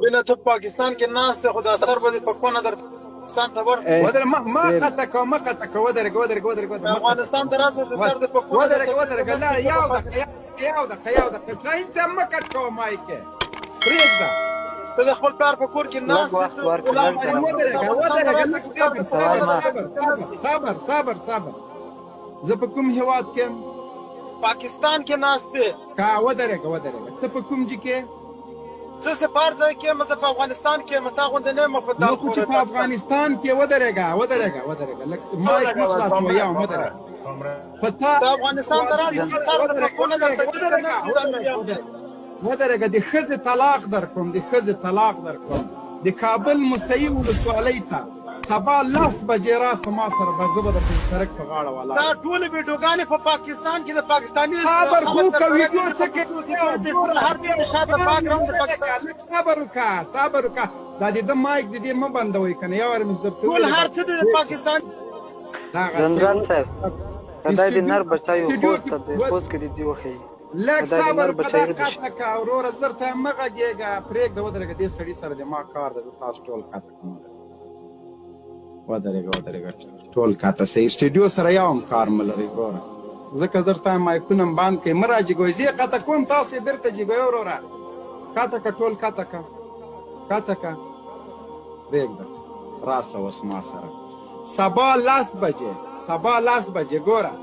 مبینه ته پاکستان کې ناست خو د سر به په کونه در پاکستان ته ورسې ودرې ما قطع کوه ما قطع کوه ودرېږه افغانستان ته راسې سر د په کونه ودرېږه لا یو دقیقه شاهین صاحب مه کټ کوه مایک پرېږده ته د خپل پلار په کور کې ناست صبر زه په کوم هېواد کې یم پاکستان کې ناست دی ودرېږه ته په کوم ځای کې زه سفار ځای کې یم زه په افغانستان کې یم تا غوندې نه یم په نو خو چې په افغانستان کې ودرېږه مایک مه خلاصوه یا ودرېږه په تا د افغانستان ته راسې سر د په کونه درته ودرېږه د ښځې طلاق در کوم د کابل موسهي ولسوالۍ ته سبا 10 بجې راسه ما سره به زه به درته د سړک په غاړه ولاړ دا ټولې ویډیوګانې په پاکستان کې د پاکستاني صبر خو که ویډیو څه کوي هر څه د شاته باکګراوند د پاکستان صبر وکړه دا د ده مایک د دې مه بندوئ که نه یو وار مې درته ټول هر څه د پاکستان جنرال صاحب خدای دې نر بچایو خوست کې دې وښیي لږ صبر قطع که وروره زه درته مه غږېږه پرېږده ودرېږه دې سړي سره د ما کار ده زه تاسو ټول قطع کوم ودرېږه ټول قطع صحیح سټډیو سره یو هم کار مه لرئ ګوره ځکه زه درته مایکونه هم بند کړئ مه راجګوئ زه یې قطع کوم تاسو یې بېرته جګوئ وروره قطع که ټول قطع که پرېږده راسه اوس ما سره سبا 10 بجې ګوره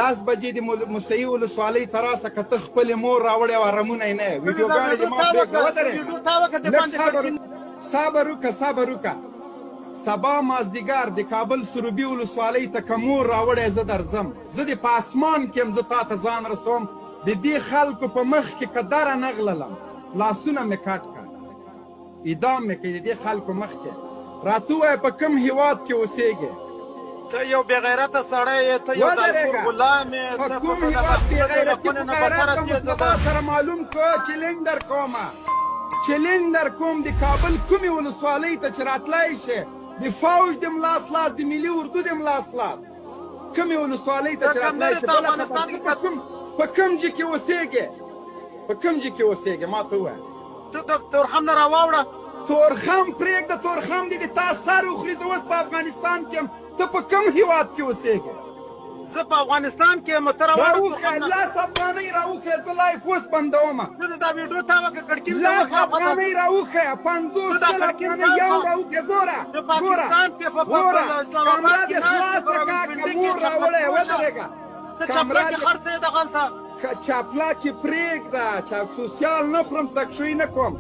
10 بجې د موسهي ولسوالۍ ته راسه که ته خپلې مور راوړې وه رمونه یې نه ویډیوګانې دې ما پرېږده ودرېږه صبر وکړه سبا مازدیګر د کابل سروبي ولسوالۍ ته که مور راوړی زه درځم زه دې په اسمان کې یم زه تا ته ځان رسوم د دې خلکو په مخ کې که دره نه غللم لاسونه مې کټ کړه اعدام مې کړي د دې خلکو مخ کې راته ووایه په کوم هېواد کې اوسېږې ته یو بې غیرته سړی یې ته یو دالفور غلام یې په کوم هېواد بې غیرتي په غیرت ته مصطفی سره معلوم کړه چلنج در کوم د کابل کومې ولسوالۍ ته چې راتلی شي د فوج د ملاس د ملي اردو د ملاس کومې ولسوالۍ ته چې راتلی شي په کوم ځای کې اوسېږې ما ته ووایه ته د تورخم نه راواوړه تورخم پرېږده تورخم دې د تا سر وخوري زه اوس په افغانستان کې یم ته په کوم هېواد کې اوسېږې زه په افغانستان کې یم ته راوښیه 10 افغانۍ راوښیه زه لایف اوس بندومه زه دا ویډیو تا وکړه کړکۍ 10 افغانۍ راوښیه 50 افغانۍ یو راوښیه ګوره د پاکستان کې په اسلام آباد کې مور راوړی ودرېږه ته چپله کې خرڅې دغلته چپله کې پرېږده چې سوسیال نه خورم سکشوي نه کوم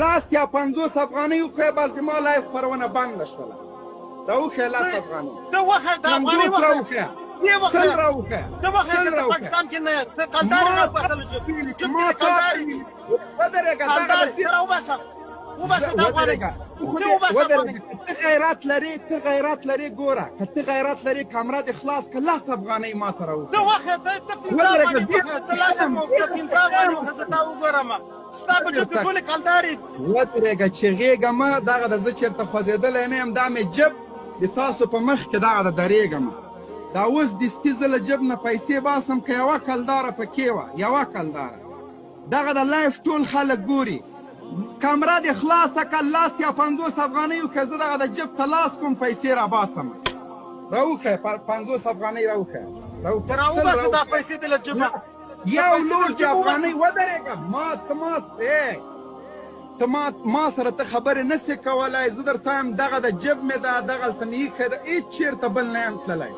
10 یا 50 افغانۍ وښیه بس د ما لایف پرونه بنده شوله راوښیه 10 افغانۍ ته وښیه د افغانۍ راوښیه سل راوښیه ته وښیه ته پاکستان کې نه یې ته کلدار یې راوباسلو چې کلدار یې ودرېږه کلدار یې راوباسه وباسه د افغانۍ ته وباسه ته غیرت لرې ګوره که ته غیرت لرې کامره دې خلاص که 10 افغانۍ ما ته راوښیه ته وښیه ته 15 افغانۍ وښیه ته 15 افغانۍ وښیه زه تا وګورم ستا په جب کې ټولې کلدارې ودرېږه چې غېږه مه دغه د زه چېرته خوځېدلی نه یم دا مې جب د تاسو په مخ کې دغه د درېږم دا اوس دستي زه له جب نه پیسې باسم که یوه کلداره پکې وه یوه کلداره دغه د لایف ټول خلک ګوري کامره دې خلاصه که 10 یا 50 افغانۍ وکړه زه دغه د جب ته لاس کوم پیسې راباسم راوښیه 50 افغانۍ راوښیه راوباسه دا پیسې دې له جب نه یو لور چې افغانۍ ودرېږه ته ما سره ته خبرې نه سې کولی زه درته یم دغه د جب مې ده دغلته مې ایښی ده هېڅ چېرته بل نه یم تللی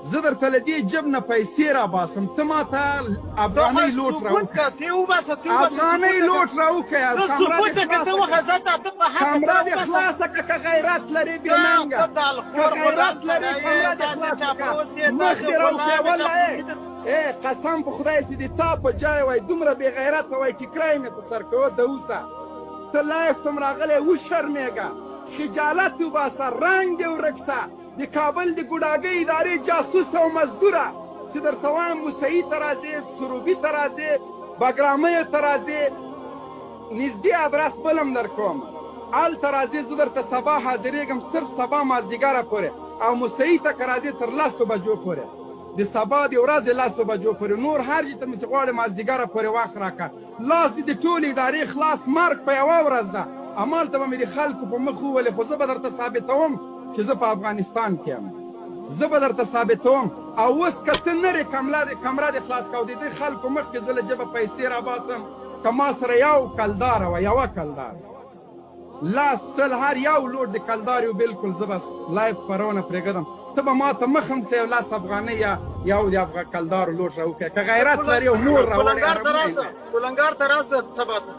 زه درته له دې جب نه پیسې راباسم ته ما ته افغانۍ لوټ کامره دې خلاصه که که غیرت لرې بېننګه که غیرت لرې کامره دې خلاصه مخ دې راوښیه والله قسم په خدای چې د تا په جای وای دومره بې غیرته وای ټیکری مې په سر کوه د اوسه ته لایف ته م راغلی وشرمېږه خجالت وباسه رنګ دې ورک سه د کابل د ګوډاګۍ ادارې جاسوس او مزدوره چې درته وایم موسهي ته راځې سروبي ته راځې بګرامیو ته راځې نږدې ادرس بل هم در کوم هلته راځې زه درته سبا حاضرېږم صرف سبا مازدیګره پورې او موسهي ته که راځې تر 10 بجو پورې د سبا د ورځې 10 بجو پورې نور هر ځای ته مې چې غواړې مازدیګره پورې وخت راکړه لاس دې د ټولې ادارې خلاص مرګ په یوه ورځ ده همالته به مې د خلکو په مخ وولې خو زه به درته ثابتوم چې زه په افغانستان کې یم زه به درته ثابتوم او اوس که ته نرې کمره دې خلاص که او د دې خلکو مخکې زه له جبه پیسې راباسم که ما سره یو کلداره وه یوه کلداره لاس سل هر یو لوډ د کلدار یو بالکل زه بس لایف خپرونه پرېږدم ته به ما ته مخ هم کړې یو لاس افغانۍ یا یو د کلدارو لوډ راوکړې که غیرت لري او مور کولنګار ته راسه سبا ته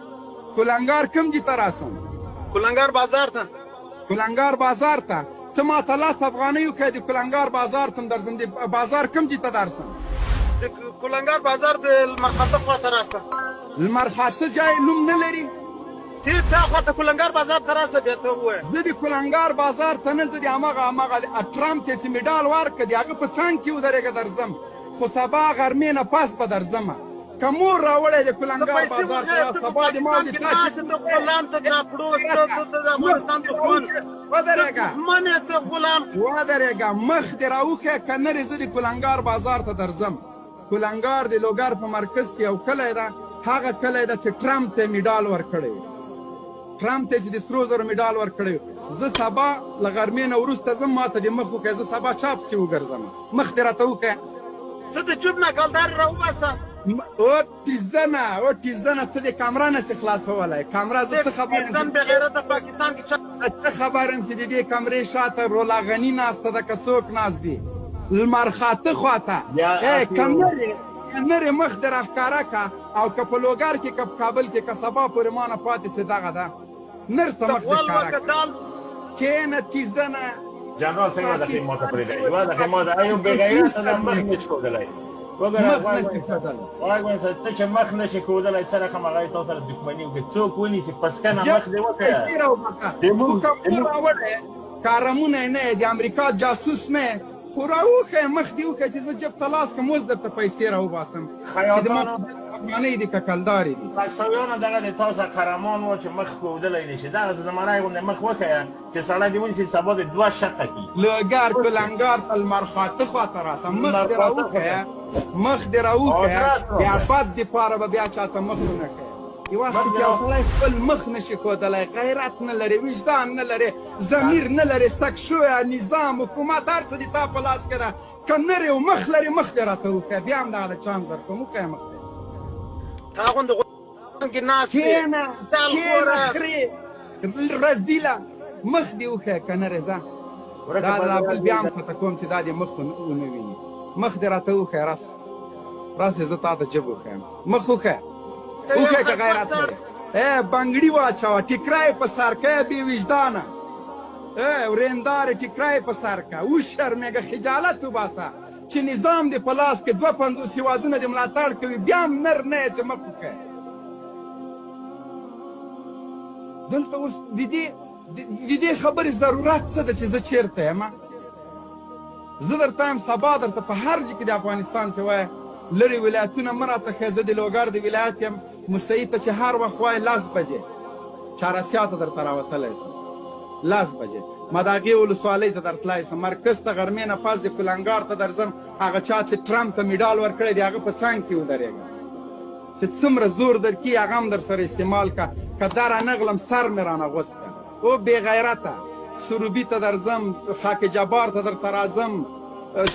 کولنګار کوم ځای ته راسم کولنګار بازار ته کولنګار بازار ته ته ما ته لاس افغانۍ وکړې د کولنګار بازار ته هم درځم د بازار کوم ځای ته درسم د کولنګار بازار د لمرخاته خواته راسه لمرخاته ځای نوم نه لري ته تا خواته کولنګار بازار ته راسه بیا ته ووایه زه د کولنګار بازار ته نه زه د همغه ټرمپ ته چې مډال ورکړه د هغه په څنګ کې ودرېږه درځم خو سبا غرمې نه پاس به درځم که مور راوړی د کولنګار بازار ته سبا د ما د ته غلام ته چاپړوس ته د افغانستان دښمن ودرېږه دښمن یې ته غلام ودرېږه مخ دې راوښیه که نرې زه د کولنګار بازار ته درځم کولنګار د لوګر په مرکز کې یو کلی ده هغه کلی ده چې ټرمپ ته مډال ورکړی ټرمپ ته چې د سرو زرو مډال ورکړی زه سبا له غرمې نه وروسته ځم ما ته دې مخ وکړې زه سبا چا پسې وګرځم مخ دې راته وکړې ته د جوب نه کلدارې راوباسه او تیزنه ته د کامره نه سې خلاصولی کامره زه څه پاکستان بېغیرته پاکستان کې څه خبر یم چې د دې کمرې شاته رولا غني ناسته ده که څوک ناست دي لمرخاته خواته که نرې مخ دې راښکاره که او که په لوګر کې که په کابل کې که سبا پورې ما نه پاتې سي دغه ده نرسه مخ دې ښکاره کښېنه تیزنه جنرال څنګه د خدماتو پرېږدی یوه د خدماتو یو بېغیرته ده مخ نه شي ښودلی وګوره غواګوین صاحب ته چې مخ نه شي ښودلی څه رقم هغه یې تاسو سره دښمني وکړي څوک ونیسي پسکنه مخ دې وکړه کارمونه یې نه یې د امریکا جاسوس نه یې خو راوښیه مخ دې وکړه چې زه جب ته لاس کړم اوس درته پیسې راوباسم افغانۍ دي که کلدارې دي پاکستانیانو دغه د تا سره قهرمان و چې مخ ښودلی نه شي دغسې زمانه یې غوندې مخ وښیه چې سړی دې ونیسي سبا د دوه شقه کړي لوګر کولنګار ته لمرخاته خواته راسه مخ دې راوښیه مخ دې راوښیه بیا بد دپاره به بیا چاته مخ ونه کوې یو وخت چې یو سړی خپل مخ نشي ښودلی غیرت نه لري وجدان نه لري ضمیر نه لري سک شوی نظام حکومت هر څه د تا په لاس کې ده که نرې و مخ لري مخ دې راته وښیه بیا هم دغه چانس درکوم وښیه مخ دې تا غوندې غوږ کې ناست کښېنه خرې رزیله مخ دې وښیه که نرې ځه دا د بل بیا هم پته کوم چې دا دې مخ ونه ویني مخ دې راته وښیه راسې زه تا ته جب وښیم مخ وښیه وښیه که غیرت لرې بنګړي واچوه ټیکری په سر که بې وجدانه ورېندارې ټیکری په سر که وشرمېږه خجالت وباسه چې نظام دې په لاس کې 52 هېوادونه دې ملاتړ کوي بیا هم نر نه یې چې مخ وښیه دلته اوس د دې خبرې ضرورت څه ده چې زه چېرته یم زه درته یم سبا درته په هر ځای کې د افغانستان چې وایه لرې ولایتونه مه راته ښیه زه د لوګر د ولایت یم موسهي ته چې هر وخت وایي 10 بجې چهارسیا ته درته راوتلی شم 10 بجې مداغې ولسوالۍ ته درتلی شم مرکز ته غرمې نه پاس د کولنګار ته درځم هغه چا چې ټرمپ ته مډال ورکړی د هغه په څنګ کې ودرېږه چې څومره زور درکړي هغه هم در سره استعمال که که در رانغلم سر مې رانه غوڅ که او بې غیرته سروبي ته درځم خاک جبار ته درته راځم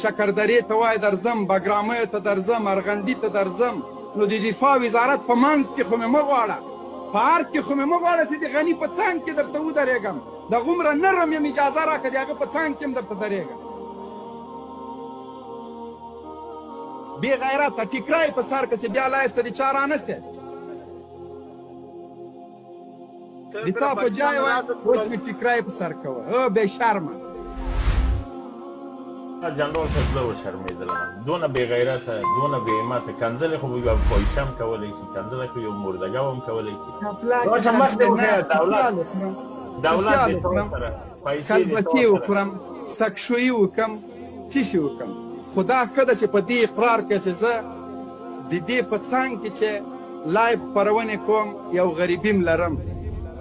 شکردرې ته وایي درځم بګرامیو ته درځم ارغندي ته درځم نو د دفاع وزارت په منځ کې خو مې مه غواړه پارک کې خو مې مه غواړه چې د غني په څنګ کې درته ودرېږم د غومره نرم یم اجازه راکړه د هغه په څنګ کې هم درته درېږم بې غیرته ټیکری په سر که چې بیا لایف ته د چا رانسې د تا په جای وای اوس مې ټیکری په سر کوه بې شرمه جنرال صاحب زه وشرمېدلم دونه بې غیرته دونه بې همته کنځلې خو یو فاحشه هم کولی شي کنځله خو یو مردګو هم کولی شي چې مخ دې وښیه دولت دې سره پیسې کلبسې وخورم سکشویي وکړم څه شي وکړم خو دا ښه ده چې په دې اقرار کړه چې زه د دې په څنګ کې چې لایف خپرونې کوم یو غریبیم لرم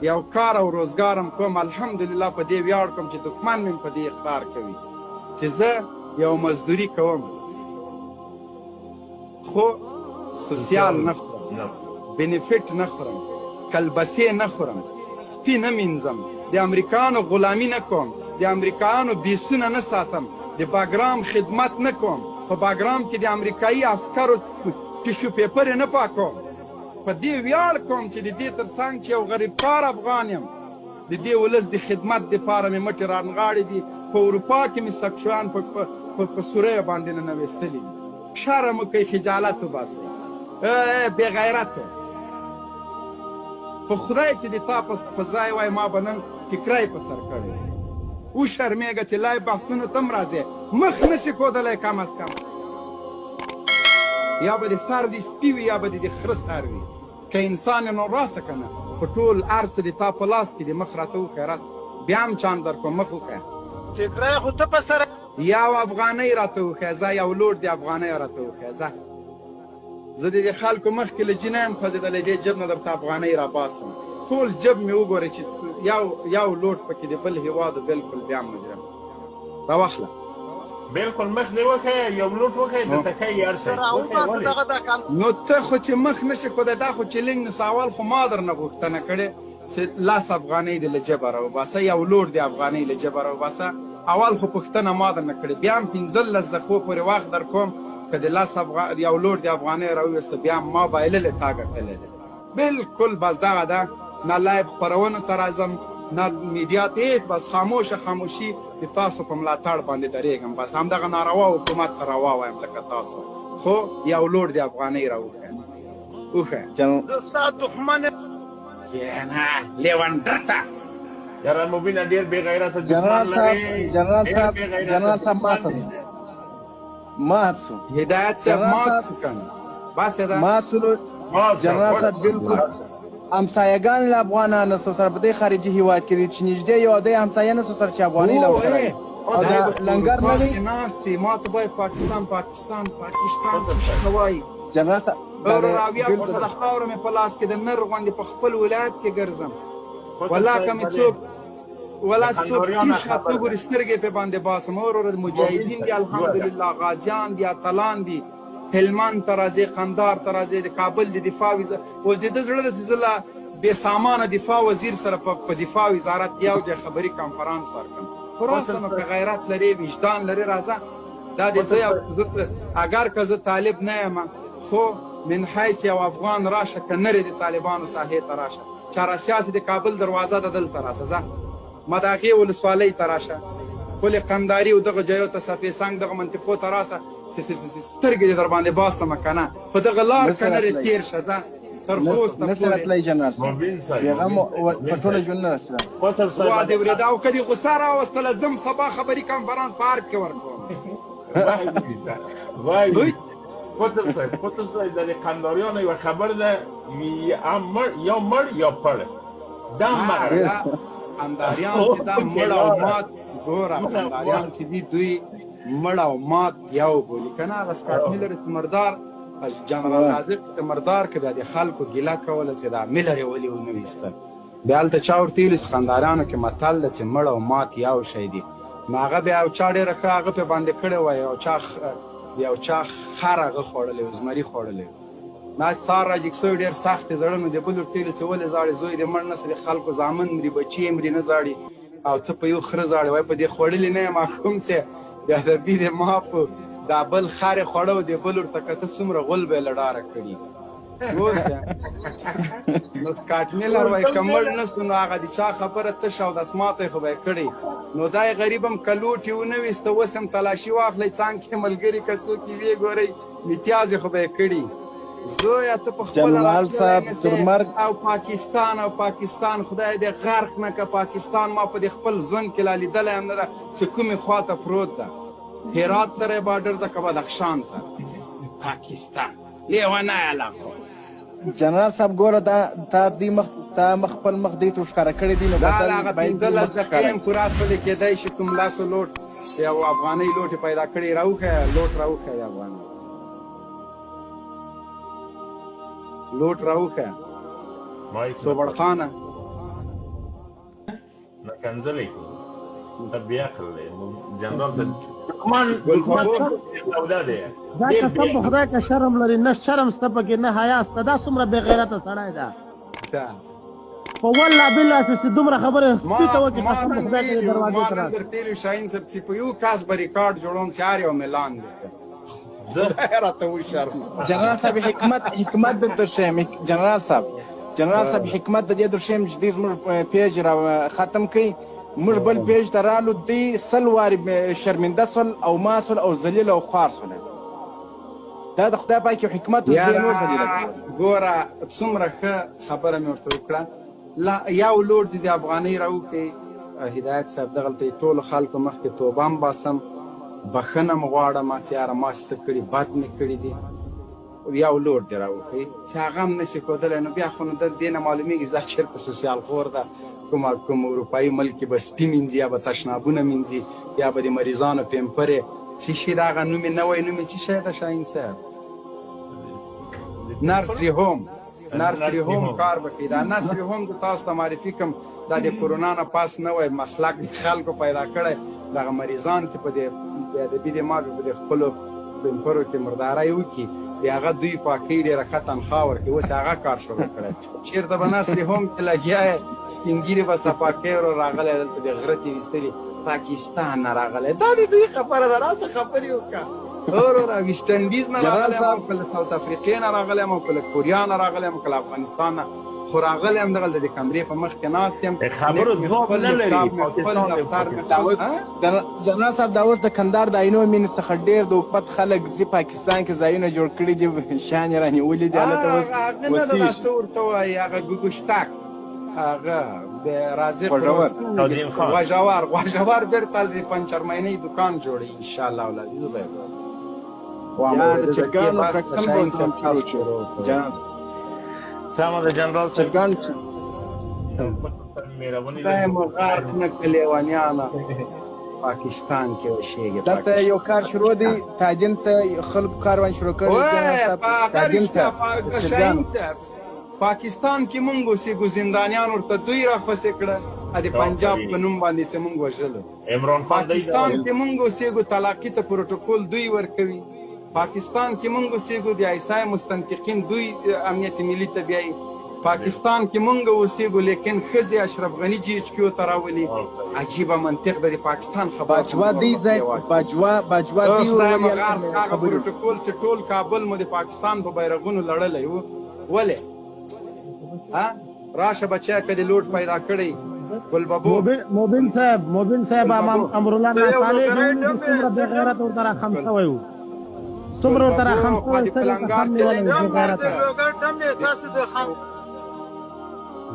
یو کار او روزګارم کوم الحمدلله په دې ویاړ کوم چې دښمن مې په دې اقرار کوي چې زه یو مزدوري کوم خو سوسیال نه خورم بینیفیټ نه خورم کلبسې نه خورم سپي نه مینځم، د امریکایانو غلامي نه کوم، د امریکایانو بیسونه نه ساتم، د باګرام خدمت نه کوم، په باګرام کې د امریکایي عسکرو ټیشو پیپر نه پاکوم. په دې ویاړ کوم چې د دې ترڅنګ چې یو غریبکار افغان یم، د دې ولس د خدمت دپاره مې مټې رانغاړې دي. په اروپا کې مې سکچویان په سوریو باندې ننویستلي دي. شرم وکئ، خجالت وباسئ. بې غیرته په خدای چې د تا په ځای وای ما به نن ټیکری په سر کړی. وشرمېږه چې لایو بحثونو ته هم راځې، مخ نشي ښودلی کم از کم. یا به د سر د سپي وي یا به د خره سر وي. که انسان یې نو راسه که نه، په ټول هر څه د تا په لاس کې د مخ راته وښیه راسه، بیا هم چاند در کوم، مخ وښیه. ټیکری خو ته په سره یو افغانۍ راته وښیه، ځه یو لوټ د افغانۍ راته وښیه، ځه. زه د دې خلکو مخکې له جینه یم خوځېدلی، دې جب نه درته افغانۍ راباسم. ټول جب مې وګورئ چې یو لوټ پکې د بل هېوادو بلکل بیا مجرم راواخله. بالکل مخ دې وښیه، یو لوټ وښیه درته ښایي هر شی. نو ته خو چې مخ نشي ښودی، دا خو چې لږ نو اول خو ما درنه غوښتنه کړې چې 10 افغانۍ دې له جبه راوباسه، یو لوټ د افغانۍ له جبه راوباسه. اول خو پوښتنه ما درنه کړې، بیا هم 15 دقیقو پورې وخت در کوم. که د 10 یو لوټ د افغانۍ راوویسته، بیا هم ما بایللې تا ګټلې ده. بالکل بس دغه ده، نه لایب خپرونو ته راځم نه میډیا ته، هېڅ بس خاموشي د تاسو په ملاتړ باندې درېږم. بس همدغه ناروا حکومت ته روا وایم لکه تاسو. خو یو لوټ د افغانۍ راوښیه، وښیه. زه ستا دښمن کښېنه لیونډته. یاره مبینه ډېر بې غیرته دښمن لرې. جنرال صاحب مات شو. هدایت صاحب مات شو کنه، بس هدایت مات شو. جنرال صاحب بالکل همسایگان له افغانانو سره په دې خارجي هیواد کې دي چې نږدې یو دی همسایه نه سره چې افغانۍ له وکړي او دا لنګر نه دی ناستې ما ته باید پاکستان وایي. جنرال صاحب راویه ورسره خاوره مې په لاس کې د نر غوندې په خپل ولایت کې ګرځم. والله که مې څوک تیش خط وګوري سترګې پې باندې باسم. وروره مجاهدین دي الحمدلله، غازیان دي، اتلان دي، هلمند ته راځي، قندهار ته راځي، د کابل د دفاع اوس د ده زړه ده چې زه له بې سامانه دفاع وزیر سره په دفاع وزارت کې یو ځای خبري کنفرانس ورکړم. خو راسه نو که غیرت لرې، وجدان لرې، راځه. دا د زه اگر که زه طالب نه یم، خو من حیث یو افغان راشه، که نرې د طالبانو ساحې ته راشه. چهارسیاسي د کابل دروازه ده، دلته راشه. ځه مداغې ولسوالۍ ته راشه، پل قنداري او دغه ځایو ته، صفې سنګ دغه منطقو ته راشه، سترګې دې در باندې باسمه که نه، په دغه لار که نرې تېر شه. ځه تر خوست ته نه سره تللی جنرال صاحب، هغه مو په ټوله ژوند نه رسېدلی. وا دې ورېده او که دې غوسه راوستله، ځم سبا خبري کنفرانس په ارګ کې ورکوم. وای قطب صاحب د قنداریانو یوه خبر ده، یا مړ یا پړ. دا مغرب قنداریان چې دا مړ او مات، ګوره قنداریان چې دي دوی مړ او مات یو بولي که نه. هغه سکاټ میلر مردار، جنرال رازق مردار که بیا د خلکو ګیله کوله چې دا میلر یې ولې ونه ویستل. بیا هلته چا ورته ویلي چې قنداریانو کې متل ده چې مړ او مات یو شی دي. نو هغه بیا یو چا ډېره ښه هغه پې باندې کړې وه، یو چا خر هغه خوړلی و، زمري خوړلی و. دا سار راجګ سوی ډېر سخت یې زړه. نو د بل ورته ویلي چې ولې زاړې زوی دې مړ نه سه، د خلکو زامن مري، بچي یې مري، نه زاړي، او ته په یو خره زاړې. وایي په دې خوړلي نه یم کوم چې بیا د دې د ما په دا بل خر یې خوړه و، د بل ورته کته څومره غول به یې له ډاره کړي. نو سکاټ میلر وایي که مړ نه سو، نو هغه د چا خبره تشه او دسماته یې خو به یې کړې. نو دا یې غریب هم که لوټ یې ونه ویسته، اوس هم تلاشي واخلئ، څانګ کې ملګري که څوک یې ویې ګورئ، امتیاز یې خو به یې کړي. زویه ته په خپله جنرال صاحب تر مرګ او پاکستان خدای دې غرق نه که. پاکستان ما په دې خپل ژوند کې لا لیدلی هم نه ده چې کومې خواته پروت ده. هرات سره یې باډر ده که بدخشان سره. پاکستان لیونی علاقه. جنرال صاحب ګوره تا خپل مخ دې ته ښکاره کړی دي، نو دا هغه 15 دقیقې هم پوره شولې، کېدی شي کوم لاسو لوټ یو افغانۍ لوټ یې پیدا کړي، راوښیه لوټ راوښیه د افغانۍ لوټ راوښیه. صوبړخانه نه کنځلې دا بیا کړلی جنرال صاحب دښمن سودا دی. دا قسم په خدای که شرم لري، نه شرم سته پکې، نه حیا سته. دا څومره بې غیرته سړی ده. په والله بالله چې دومره خبره سپیته وکړي ما قسم په خدای کې دروازې ته راځي. درتیلو شاهین صاحب چې په یو کاس به ریکارډ جوړوم چې هر یو ملان دی خدای راته وشرمه. جنرال صاحب حکمت درته ښیم جنرال صاحب حکمت د دې در ښیم چې دوی زموږ پیج را ختم کړي موږ بل پیج ته رالو دوی 100 وارې شرمنده سول او ما سول او ذلیل او خوار سول. دا د خدای پاک یو حکمت و دې نور ذلیل ګوره څومره ښه خبره مې ورته وکړه. یو لوډ د افغانۍ راوکړي هدایت صاحب دغلته ټولو خلکو مخکې توبه هم باسم بخښنه م غواړم چې یاره ما څه کړي بد مې کړي دي یو لوډ دې راوکړي چې هغه هم نشي ښودلی نو بیا خو نو د دې نه معلومېږي دا چېرته سوسیال خور ده کوم اروپایي ملک کې به سپي مینځي یا به تشنابونه مینځي یا به د مریضانو پیمپرې څه شي د هغه نوم یې نوی نوم یې څه شی ده شاهین صاحب نرسري هوم کار وکړي دا نرسري هوم د تاسو ته معرفي کوم دا د کرونا نه پاس نوی مسلک د خلکو پیدا کړی دغه مریضان چې په دې ادبي دماغ په دې خپلو پیمپرو کې مردارۍ وکړي د هغه دوی پاکۍ ډېره ښه تنخوا ورکوي اوس هغه کار شروع کړی چېرته به نرسري هوم کې لګیا یې سپین ږیري به صفا کوي ورو راغلی دلته د غره تې ویستلي پاکستان نه راغلی دا د دوی خبره ده راسه خبرې وکړه ورو ویسټ انډیز نه راغلی یم او کله ساوت افریقې نه راغلی یم او کله کوریا نه راغلی یم کله افغانستان نه خو راغلی یم دغلته د کمرې په مخ کې ناست یم خبرو ځواب نه لري جنرال صاحب دا اوس د کندهار د عینو مینې څخه ډېر د حکومت خلک ځي پاکستان کې ځایونه جوړ کړي دي شیان یې رانیولي دي هلته اوس هغه نه ده دا څه ورته وایي هغه ګوګوشتک هغه د رازق غوژور بېرته د پنچرمینۍ دکان جوړوي انشاءالله العزیز به یې د چرګانو پرکسن به اوس هم شروع شو سمه ده جنرال صاحب خدای مو غرق نه کړي لیونیانه پاکستان کې اوسېږي دلته یو کار شروع دی تاجین ته خلکو کاروان شروع کړی پاکستان کې مونږ اوسېږو زندانیان ورته دوی راخوسې کړه د پنجاب په نوم باندې چې مونږ وژلو پاکستان کې مونږ اوسېږو طلاقي ته پروټوکول دوی ورکوي پاکستان کې مونږ اوسېږو د ایسای مستنطقین دوی امنیت ملي ته بیایي پاکستان کې مونږ اوسېږو لیکن ښځې اشرف غني جی ایچ کیو ته راولي عجیبه منطق د پاکستان خبره باجوا دی هغه پروټوکول چې ټول کابل مو د پاکستان په بیرغونو لړلی و ولې راشه بچیا که د لوټ پیدا کړی ګلبابو موبین صاحب امرالله ناتالي څومره بې غیرت ورته راخم شوی و څومره ورته راخم شوی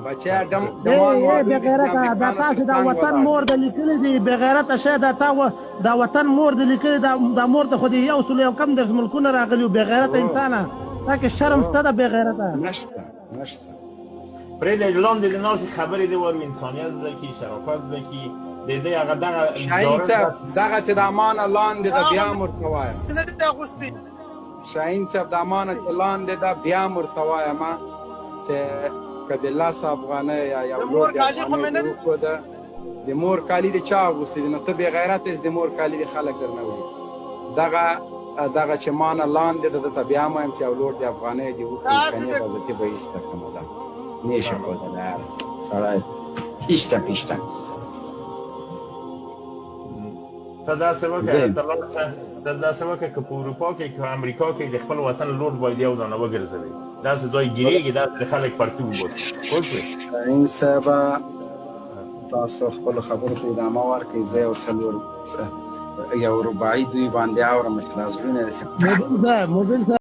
بچیا بې غیرته دا تاسې دا وطن مور د لیکلي دي بې غیرته شی دا وطن مور د لیکلي دا مور ته خو د یو سلو یو کم درس ملکونه راغلي و بې غیرته انسانه تا کې شرم شته ده بې غیرته نشته پرېږدی لاندې د ناستې خبرې دې وارو انسانیت زده کړي شرافت زده کړي د دې هغه شاهین صاحب دغه چې د امانه لاندې ده بیا م ورته وایم شاهین صاحب د امانه چې لاندې ده بیا م ورته وایم چې که د 10 افغانۍ یا یو لوټ د مور کالي د چا اغوستې دي نو ته بې غیرت یې د مور کالي د خلک درنه وړي دغه چې مانه لاندې ده درته بیا م وایم چې یو لوټ د افغانۍ دې وکړي کنې به زه به ایسته کړم ده نشه ښودلی یاره سړی پیشته ته داسې وکړه که په اروپا کې که امریکا کې د خپل وطن لوټ باید یو دانه وګرځوي داسې دوی ګیرېږي داسې د خلک پرتو وباسي پوه شوې شاهین صاحبه تاسو خپلو خبرو ته ادامه ورکړئ زه یو رباعي دوی باندې اورم چې دا زړونه